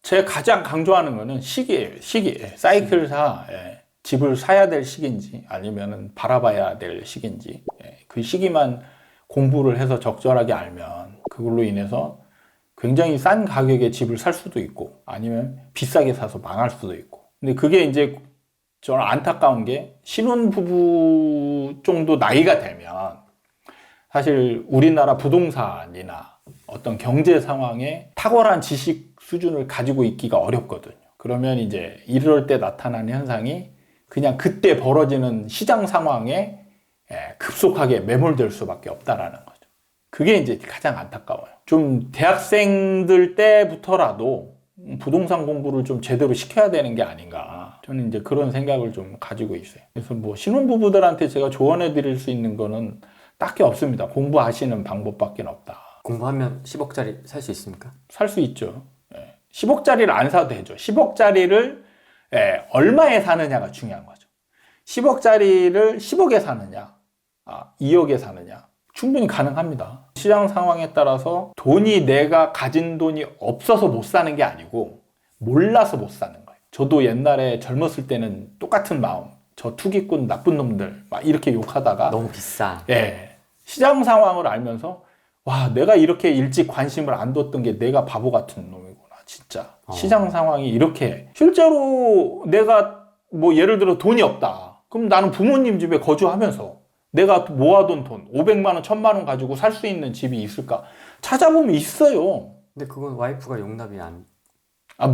제가 가장 강조하는 거는 시기예요. 시기. 사이클사 집을 사야 될 시기인지 아니면 바라봐야 될 시기인지 그 시기만 공부를 해서 적절하게 알면 그걸로 인해서 굉장히 싼 가격에 집을 살 수도 있고 아니면 비싸게 사서 망할 수도 있고. 근데 그게 이제 저는 안타까운 게 신혼부부 정도 나이가 되면 사실 우리나라 부동산이나 어떤 경제 상황에 탁월한 지식 수준을 가지고 있기가 어렵거든요. 그러면 이제 이럴 때 나타나는 현상이 그냥 그때 벌어지는 시장 상황에 급속하게 매몰될 수밖에 없다라는 거죠. 그게 이제 가장 안타까워요. 좀 대학생들 때부터라도 부동산 공부를 좀 제대로 시켜야 되는 게 아닌가. 저는 이제 그런 생각을 좀 가지고 있어요. 그래서 뭐 신혼부부들한테 제가 조언해 드릴 수 있는 거는 딱히 없습니다. 공부하시는 방법밖에 없다. 공부하면 10억짜리 살 수 있습니까? 살 수 있죠. 10억짜리를 안 사도 되죠. 10억짜리를 얼마에 사느냐가 중요한 거죠. 10억짜리를 10억에 사느냐, 2억에 사느냐. 충분히 가능합니다. 시장 상황에 따라서 돈이 내가 가진 돈이 없어서 못 사는 게 아니고 몰라서 못 사는 거예요. 저도 옛날에 젊었을 때는 똑같은 마음. 저 투기꾼 나쁜 놈들 막 이렇게 욕하다가 너무 비싸. 시장 상황을 알면서 와, 내가 이렇게 일찍 관심을 안 뒀던 게 내가 바보 같은 놈이구나. 진짜. 시장 상황이 이렇게 실제로 내가 뭐 예를 들어 돈이 없다. 그럼 나는 부모님 집에 거주하면서 내가 모아둔 돈 500만 원, 1000만 원 가지고 살 수 있는 집이 있을까? 찾아보면 있어요. 근데 그건 와이프가 용납이 안...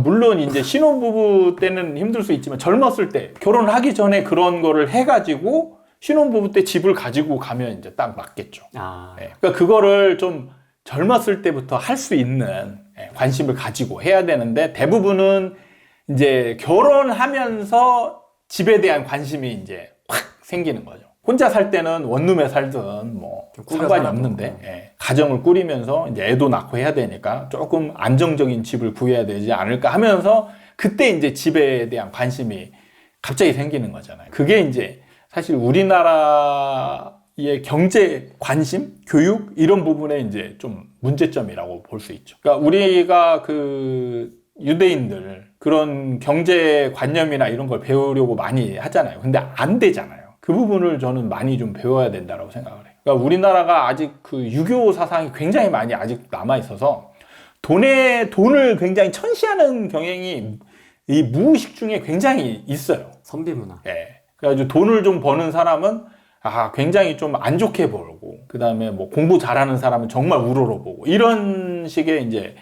물론 이제 신혼부부 때는 힘들 수 있지만 젊었을 때 결혼하기 전에 그런 거를 해가지고 신혼부부 때 집을 가지고 가면 이제 딱 맞겠죠. 그러니까 그거를 좀 젊었을 때부터 할 수 있는 관심을 가지고 해야 되는데 대부분은 이제 결혼하면서 집에 대한 관심이 이제 확 생기는 거죠. 혼자 살 때는 원룸에 살든 뭐 상관이 없는데 가정을 꾸리면서 이제 애도 낳고 해야 되니까 조금 안정적인 집을 구해야 되지 않을까 하면서 그때 이제 집에 대한 관심이 갑자기 생기는 거잖아요. 그게 이제 사실 우리나라의 경제 관심, 교육 이런 부분에 이제 좀 문제점이라고 볼 수 있죠. 그러니까 우리가 그 유대인들 그런 경제 관념이나 이런 걸 배우려고 많이 하잖아요. 근데 안 되잖아요. 그 부분을 저는 많이 좀 배워야 된다고 생각을 해요. 그러니까 우리나라가 아직 그 유교 사상이 굉장히 많이 아직 남아 있어서 돈을 굉장히 천시하는 경향이 이 무의식 중에 굉장히 있어요. 선비 문화. 그래가지고 돈을 좀 버는 사람은 굉장히 좀 안 좋게 보고, 그 다음에 뭐 공부 잘하는 사람은 정말 우러러보고, 이런 식의 이제,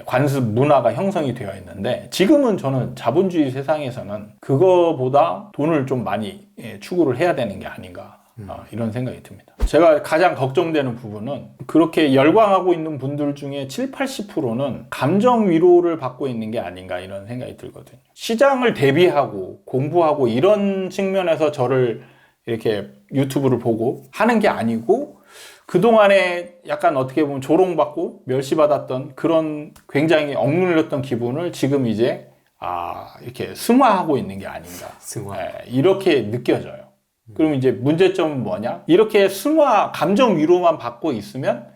관습 문화가 형성이 되어 있는데, 지금은 저는 자본주의 세상에서는 그거보다 돈을 좀 많이 추구를 해야 되는 게 아닌가, 이런 생각이 듭니다. 제가 가장 걱정되는 부분은 그렇게 열광하고 있는 분들 중에 7, 80%는 감정 위로를 받고 있는 게 아닌가 이런 생각이 들거든요. 시장을 대비하고 공부하고 이런 측면에서 저를 이렇게 유튜브를 보고 하는 게 아니고 그동안에 약간 어떻게 보면 조롱받고 멸시받았던 그런 굉장히 억눌렸던 기분을 지금 이제 이렇게 승화하고 있는 게 아닌가. 승화. 이렇게 느껴져요. 그럼 이제 문제점은 뭐냐? 이렇게 승화, 감정 위로만 받고 있으면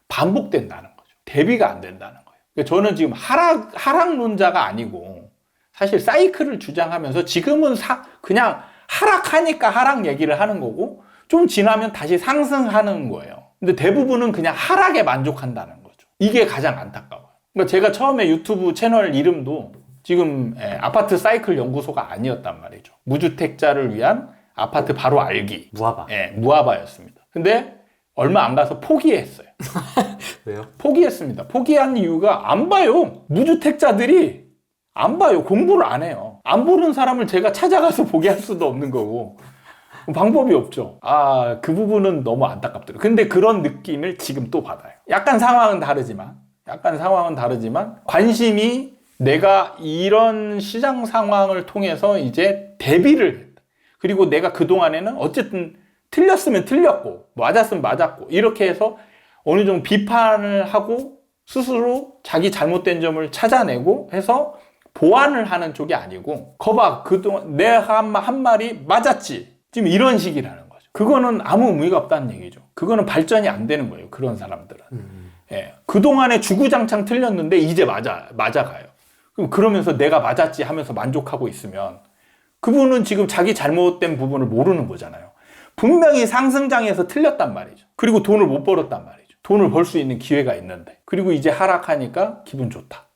반복된다는 거죠. 대비가 안 된다는 거예요. 그러니까 저는 지금 하락론자가 아니고 사실 사이클을 주장하면서 지금은 그냥 하락하니까 하락 얘기를 하는 거고 좀 지나면 다시 상승하는 거예요. 근데 대부분은 그냥 하락에 만족한다는 거죠. 이게 가장 안타까워요. 그러니까 제가 처음에 유튜브 채널 이름도 지금 아파트 사이클 연구소가 아니었단 말이죠. 무주택자를 위한 아파트 바로 알기. 무아바. 무아바였습니다. 근데 얼마 안 가서 포기했어요. 왜요? 포기했습니다. 포기한 이유가 안 봐요. 무주택자들이 안 봐요. 공부를 안 해요. 안 보는 사람을 제가 찾아가서 보게 할 수도 없는 거고 방법이 없죠. 그 부분은 너무 안타깝더라고요. 근데 그런 느낌을 지금 또 받아요. 약간 상황은 다르지만 관심이 내가 이런 시장 상황을 통해서 이제 대비를 했다. 그리고 내가 그동안에는 어쨌든 틀렸으면 틀렸고 맞았으면 맞았고 이렇게 해서 어느 정도 비판을 하고 스스로 자기 잘못된 점을 찾아내고 해서 보완을 하는 쪽이 아니고 거봐 그동안 내가 한 말이 맞았지 지금 이런 식이라는 거죠. 그거는 아무 의미가 없다는 얘기죠. 그거는 발전이 안 되는 거예요. 그런 사람들은. 그동안에 주구장창 틀렸는데 이제 맞아가요. 그럼 그러면서 내가 맞았지 하면서 만족하고 있으면 그분은 지금 자기 잘못된 부분을 모르는 거잖아요. 분명히 상승장에서 틀렸단 말이죠. 그리고 돈을 못 벌었단 말이죠. 돈을 벌 수 있는 기회가 있는데. 그리고 이제 하락하니까 기분 좋다.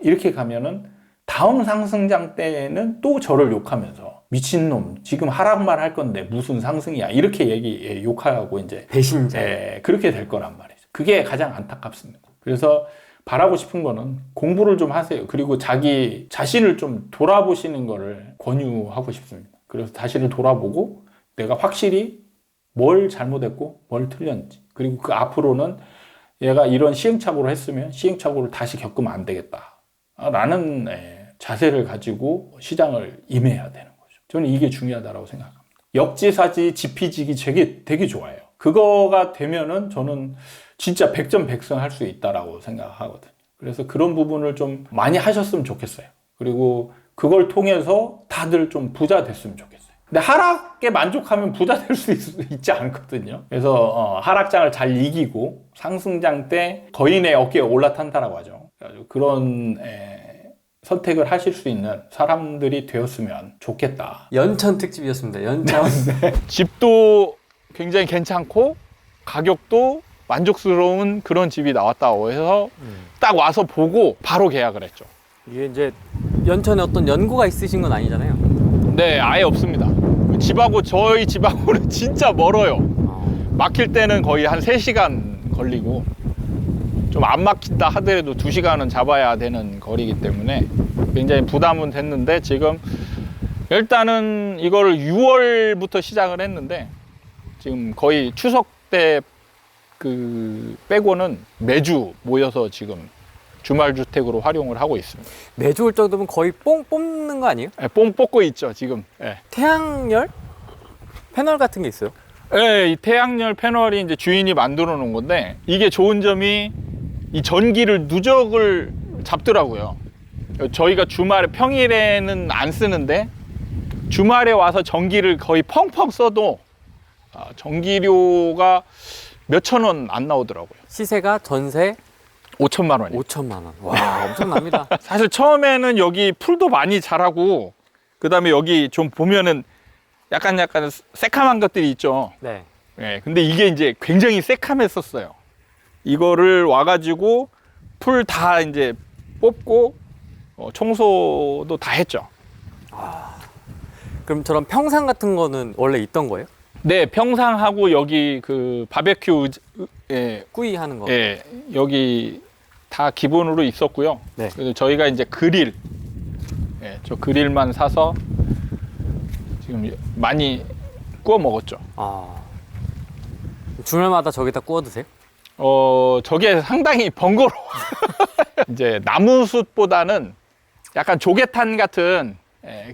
이렇게 가면은 다음 상승장 때는 또 저를 욕하면서 미친놈 지금 하락만 할 건데 무슨 상승이야 이렇게 욕하고 이제 배신자. 그렇게 될 거란 말이죠. 그게 가장 안타깝습니다. 그래서 바라고 싶은 거는 공부를 좀 하세요. 그리고 자기 자신을 좀 돌아보시는 거를 권유하고 싶습니다. 그래서 자신을 돌아보고 내가 확실히 뭘 잘못했고 뭘 틀렸는지, 그리고 그 앞으로는 얘가 이런 시행착오를 했으면 시행착오를 다시 겪으면 안 되겠다 라는 자세를 가지고 시장을 임해야 되는 거죠. 저는 이게 중요하다고 생각합니다. 역지사지 지피지기 되게 좋아요. 그거가 되면은 저는 진짜 100점 100승 할 수 있다라고 생각하거든요. 그래서 그런 부분을 좀 많이 하셨으면 좋겠어요. 그리고 그걸 통해서 다들 좀 부자 됐으면 좋겠어요. 근데 하락에 만족하면 부자 될 수 있지 않거든요. 그래서 하락장을 잘 이기고 상승장 때 거인의 어깨에 올라탄다라고 하죠. 그런 선택을 하실 수 있는 사람들이 되었으면 좋겠다. 연천 특집이었습니다. 연천. 집도 굉장히 괜찮고 가격도 만족스러운 그런 집이 나왔다고 해서 딱 와서 보고 바로 계약을 했죠. 이게 이제 연천에 어떤 연고가 있으신 건 아니잖아요. 네, 아예 없습니다. 집하고 저희 집하고는 진짜 멀어요. 막힐 때는 거의 한 3시간 걸리고 좀 안 막힌다 하더라도 2시간은 잡아야 되는 거리이기 때문에 굉장히 부담은 됐는데 지금 일단은 이거를 6월부터 시작을 했는데 지금 거의 추석 때 빼고는 매주 모여서 지금 주말주택으로 활용을 하고 있습니다. 매주 올 정도면 거의 뽕 뽑는 거 아니에요? 네, 뽕 뽑고 있죠 지금. 네. 태양열? 패널 같은 게 있어요? 네, 이 태양열 패널이 이제 주인이 만들어 놓은 건데 이게 좋은 점이 이 전기를 누적을 잡더라고요. 저희가 주말에 평일에는 안 쓰는데 주말에 와서 전기를 거의 펑펑 써도 전기료가 몇천 원 안 나오더라고요. 시세가 전세 5천만 원이요. 5천만 원. 와, 엄청납니다. 사실 처음에는 여기 풀도 많이 자라고 그다음에 여기 좀 보면은 약간 새카만 것들이 있죠. 네. 네, 근데 이게 이제 굉장히 새카맸었어요. 이거를 와가지고 풀 다 이제 뽑고 청소도 다 했죠. 그럼 저런 평상 같은 거는 원래 있던 거예요? 네, 평상하고 여기 그 바베큐 꾸이 하는 거. 예, 여기 다 기본으로 있었고요. 네. 그래서 저희가 이제 그릴, 저 그릴만 사서 지금 많이 구워 먹었죠. 주말마다 저기다 구워 드세요? 저게 상당히 번거로워. 이제 나무숯보다는 약간 조개탄 같은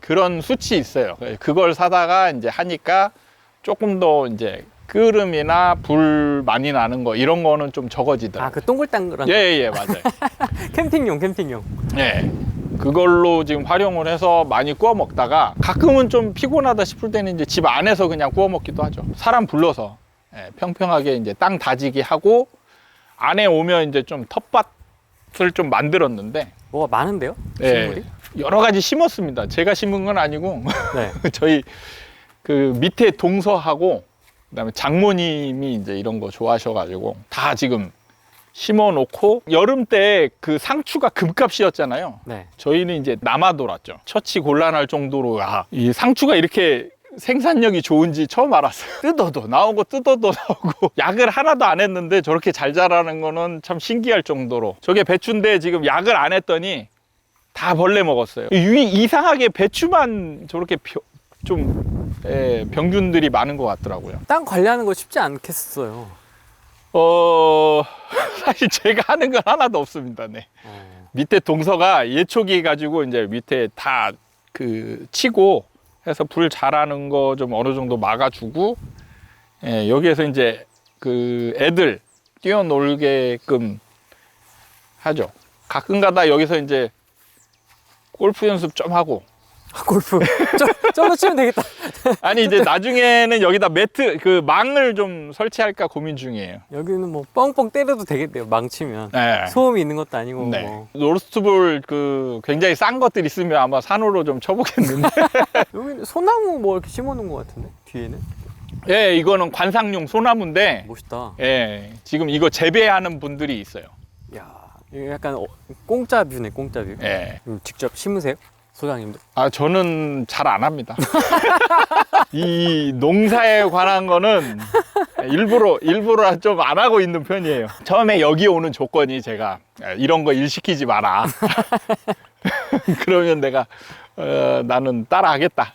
그런 숯이 있어요. 그걸 사다가 이제 하니까 조금 더 이제 끓음이나 불 많이 나는 거 이런 거는 좀 적어지더라고요. 그 동글동글한 거. 예, 맞아요. 캠핑용. 네, 그걸로 지금 활용을 해서 많이 구워 먹다가 가끔은 좀 피곤하다 싶을 때는 이제 집 안에서 그냥 구워 먹기도 하죠. 사람 불러서 평평하게 이제 땅 다지기 하고 안에 오면 이제 좀 텃밭을 좀 만들었는데 뭐가 많은데요? 예, 식물이? 여러 가지 심었습니다. 제가 심은 건 아니고 네. 저희 그 밑에 동서하고 그다음에 장모님이 이제 이런 거 좋아하셔가지고 다 지금 심어 놓고 여름 때 그 상추가 금값이었잖아요. 네. 저희는 이제 남아 돌았죠. 처치 곤란할 정도로 이 상추가 이렇게 생산력이 좋은지 처음 알았어요. 뜯어도 나오고 약을 하나도 안 했는데 저렇게 잘 자라는 거는 참 신기할 정도로. 저게 배추인데 지금 약을 안 했더니 다 벌레 먹었어요. 이상하게 배추만 저렇게 병균들이 많은 것 같더라고요. 땅 관리하는 거 쉽지 않겠어요. 사실 제가 하는 건 하나도 없습니다. 네. 밑에 동서가 예초기 가지고 이제 밑에 다 치고 해서 불 잘하는 거 좀 어느 정도 막아주고, 여기에서 이제 애들 뛰어놀게끔 하죠. 가끔가다 여기서 이제 골프 연습 좀 하고. 골프. 저로 치면 되겠다. 아니 이제 나중에는 여기다 매트 그 망을 좀 설치할까 고민 중이에요. 여기는 뭐 뻥뻥 때려도 되겠대요. 망치면. 네. 소음이 있는 것도 아니고 네. 뭐. 로스트볼 그 굉장히 싼 것들 있으면 아마 산으로 좀 쳐보겠는데. 여기 소나무 뭐 이렇게 심어놓은 것 같은데 뒤에는. 예, 이거는 관상용 소나무인데. 멋있다. 예, 지금 이거 재배하는 분들이 있어요. 야, 이거 약간 공짜 뷰네, 공짜 뷰. 예. 직접 심으세요, 소장님도? 아, 저는 잘 안 합니다. 이 농사에 관한 거는 일부러 좀 안 하고 있는 편이에요. 처음에 여기 오는 조건이 제가 이런 거 일 시키지 마라. 그러면 내가 나는 따라 하겠다.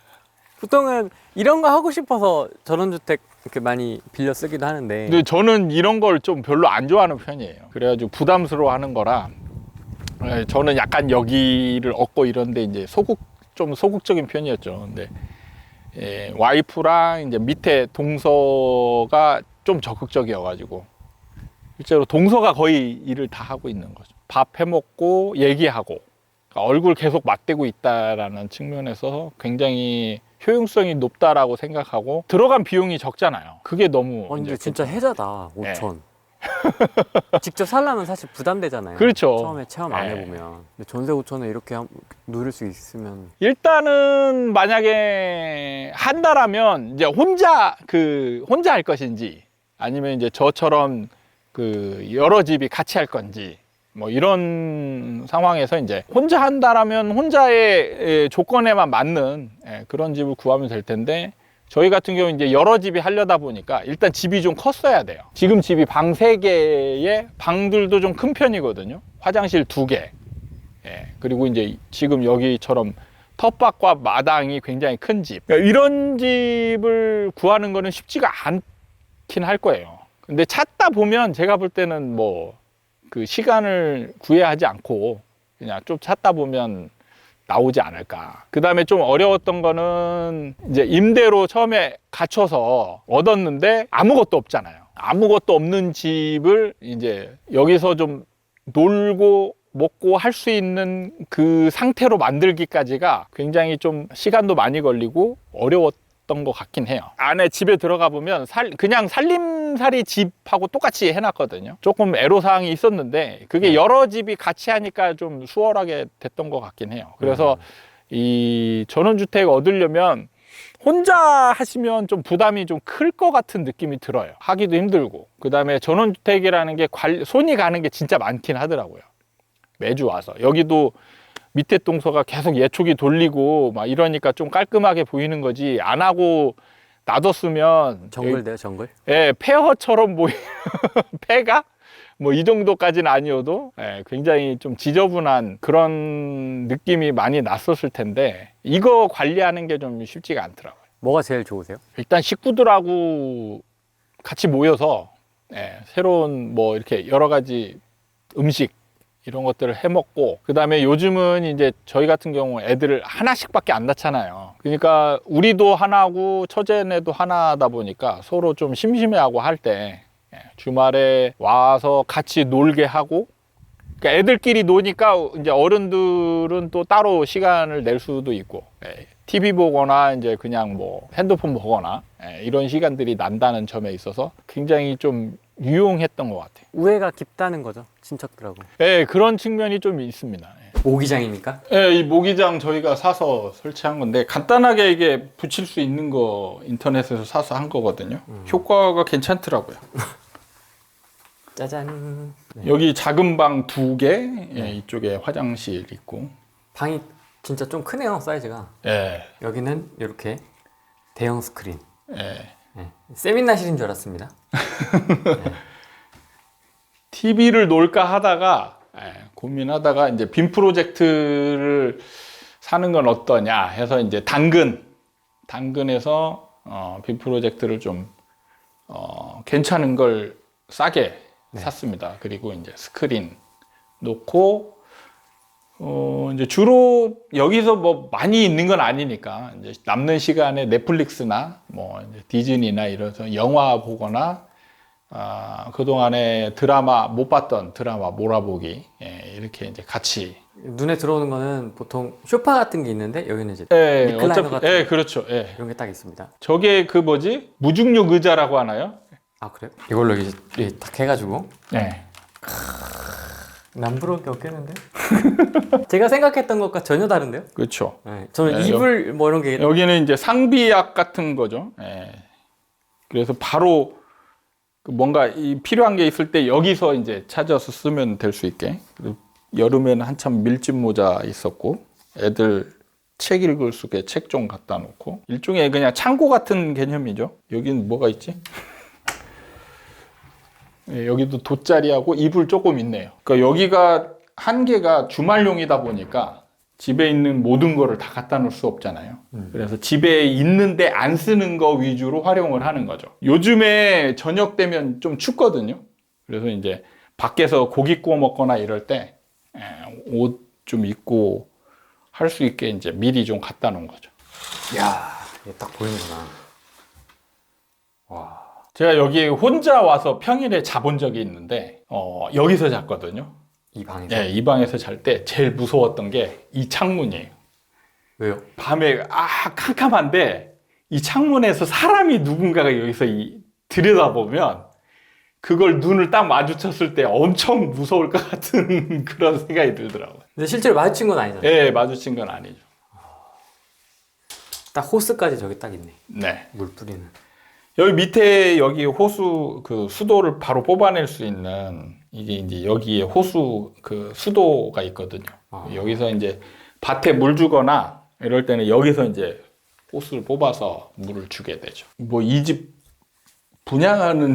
보통은 이런 거 하고 싶어서 전원주택 이렇게 많이 빌려 쓰기도 하는데. 근데 저는 이런 걸 좀 별로 안 좋아하는 편이에요. 그래가지고 부담스러워 하는 거라 저는 약간 여기를 얻고 이런데 이제 좀 소극적인 편이었죠. 근데 와이프랑 이제 밑에 동서가 좀 적극적이어가지고 실제로 동서가 거의 일을 다 하고 있는 거죠. 밥 해먹고 얘기하고 그러니까 얼굴 계속 맞대고 있다라는 측면에서 굉장히 효용성이 높다라고 생각하고 들어간 비용이 적잖아요. 그게 너무 근데 진짜 혜자다. 5천. 직접 살려면 사실 부담되잖아요. 그렇죠. 처음에 체험 안 해보면. 근데 전세 5천에 이렇게 누릴 수 있으면. 일단은 만약에 한다라면 이제 혼자 할 것인지 아니면 이제 저처럼 여러 집이 같이 할 건지 뭐 이런 상황에서 이제 혼자 한다라면 혼자의 조건에만 맞는 그런 집을 구하면 될 텐데 저희 같은 경우 이제 여러 집이 하려다 보니까 일단 집이 좀 컸어야 돼요. 지금 집이 방 3개에 방들도 좀 큰 편이거든요. 화장실 2개. 그리고 이제 지금 여기처럼 텃밭과 마당이 굉장히 큰 집. 그러니까 이런 집을 구하는 거는 쉽지가 않긴 할 거예요. 근데 찾다 보면 제가 볼 때는 시간을 구애하지 않고 그냥 좀 찾다 보면 나오지 않을까. 그 다음에 좀 어려웠던 거는 이제 임대로 처음에 갖춰서 얻었는데 아무것도 없잖아요. 아무것도 없는 집을 이제 여기서 좀 놀고 먹고 할 수 있는 그 상태로 만들기까지가 굉장히 좀 시간도 많이 걸리고 어려웠던 것 같긴 해요. 안에 집에 들어가 보면 그냥 살림살이 집하고 똑같이 해놨거든요. 조금 애로사항이 있었는데 그게 여러 집이 같이 하니까 좀 수월하게 됐던 것 같긴 해요. 그래서 이 전원주택 얻으려면 혼자 하시면 좀 부담이 좀 클 것 같은 느낌이 들어요. 하기도 힘들고. 그 다음에 전원주택이라는 게 손이 가는 게 진짜 많긴 하더라고요. 매주 와서. 여기도 밑에 동서가 계속 예초기 돌리고 막 이러니까 좀 깔끔하게 보이는 거지. 안 하고 놔뒀으면 정글돼요, 정글? 예, 폐허처럼 폐가 뭐 이 정도까지는 아니어도 굉장히 좀 지저분한 그런 느낌이 많이 났었을 텐데 이거 관리하는 게 좀 쉽지가 않더라고요. 뭐가 제일 좋으세요? 일단 식구들하고 같이 모여서 새로운 뭐 이렇게 여러 가지 음식 이런 것들을 해 먹고 그 다음에 요즘은 이제 저희 같은 경우 애들을 하나씩밖에 안 낳잖아요. 그러니까 우리도 하나고 처제네도 하나다 보니까 서로 좀 심심해하고 할 때 주말에 와서 같이 놀게 하고 그러니까 애들끼리 노니까 이제 어른들은 또 따로 시간을 낼 수도 있고 TV 보거나 이제 그냥 뭐 핸드폰 보거나 이런 시간들이 난다는 점에 있어서 굉장히 좀 유용했던 것 같아요. 우애가 깊다는 거죠, 친척들하고. 네, 그런 측면이 좀 있습니다. 모기장입니까? 네, 이 모기장 저희가 사서 설치한 건데 간단하게 이게 붙일 수 있는 거 인터넷에서 사서 한 거거든요. 효과가 괜찮더라고요. 짜잔. 네. 여기 작은 방 2개, 이쪽에 화장실 있고. 방이 진짜 좀 크네요, 사이즈가. 예. 여기는 이렇게 대형 스크린. 예. 세미나실인 줄 알았습니다. TV를 놓을까 하다가 고민하다가 이제 빔 프로젝트를 사는 건 어떠냐 해서 이제 당근에서 빔 프로젝트를 좀 괜찮은 걸 싸게 샀습니다. 그리고 이제 스크린 놓고 이제 주로 여기서 뭐 많이 있는 건 아니니까 이제 남는 시간에 넷플릭스나 뭐 이제 디즈니나 이래서 영화 보거나 그동안에 드라마 못 봤던 드라마 몰아보기 이렇게 이제 같이 눈에 들어오는 거는 보통 소파 같은 게 있는데 여기는 이제 예, 리클라이너 같은 예, 그렇죠. 예. 이런 게 딱 있습니다. 저게 그 뭐지? 무중력 의자라고 하나요? 아 그래요? 이걸로 이제 딱 해가지고 네. 남부러울 게 없겠는데? 제가 생각했던 것과 전혀 다른데요? 그렇죠. 네, 저는 이불 뭐 이런 게 여기는 이제 상비약 같은 거죠. 예. 그래서 바로 뭔가 필요한 게 있을 때 여기서 이제 찾아서 쓰면 될 수 있게. 그리고 여름에는 한참 밀짚 모자 있었고, 애들 책 읽을 수 있게 책 좀 갖다 놓고, 일종의 그냥 창고 같은 개념이죠. 여기는 뭐가 있지? 예, 여기도 돗자리하고 이불 조금 있네요. 그러니까 여기가 한 개가 주말용이다 보니까 집에 있는 모든 거를 다 갖다 놓을 수 없잖아요. 그래서 집에 있는데 안 쓰는 거 위주로 활용을 하는 거죠. 요즘에 저녁 되면 좀 춥거든요. 그래서 이제 밖에서 고기 구워 먹거나 이럴 때 옷 좀 입고 할 수 있게 이제 미리 좀 갖다 놓은 거죠. 이야 이게 딱 보이는구나. 와. 제가 여기 혼자 와서 평일에 자본 적이 있는데 여기서 잤거든요. 이 방에서? 네, 이 방에서 잘 때 제일 무서웠던 게 이 창문이에요. 왜요? 밤에 캄캄한데 이 창문에서 사람이 누군가가 여기서 들여다보면 그걸 눈을 딱 마주쳤을 때 엄청 무서울 것 같은 그런 생각이 들더라고요. 근데 실제로 마주친 건 아니잖아요. 네, 마주친 건 아니죠. 딱 호스까지 저기 딱 있네. 네. 물 뿌리는. 여기 밑에 여기 호수 그 수도를 바로 뽑아낼 수 있는 이게 이제 여기에 호수 그 수도가 있거든요. 여기서 이제 밭에 물 주거나 이럴 때는 여기서 이제 호수를 뽑아서 물을 주게 되죠. 뭐 이 집 분양하는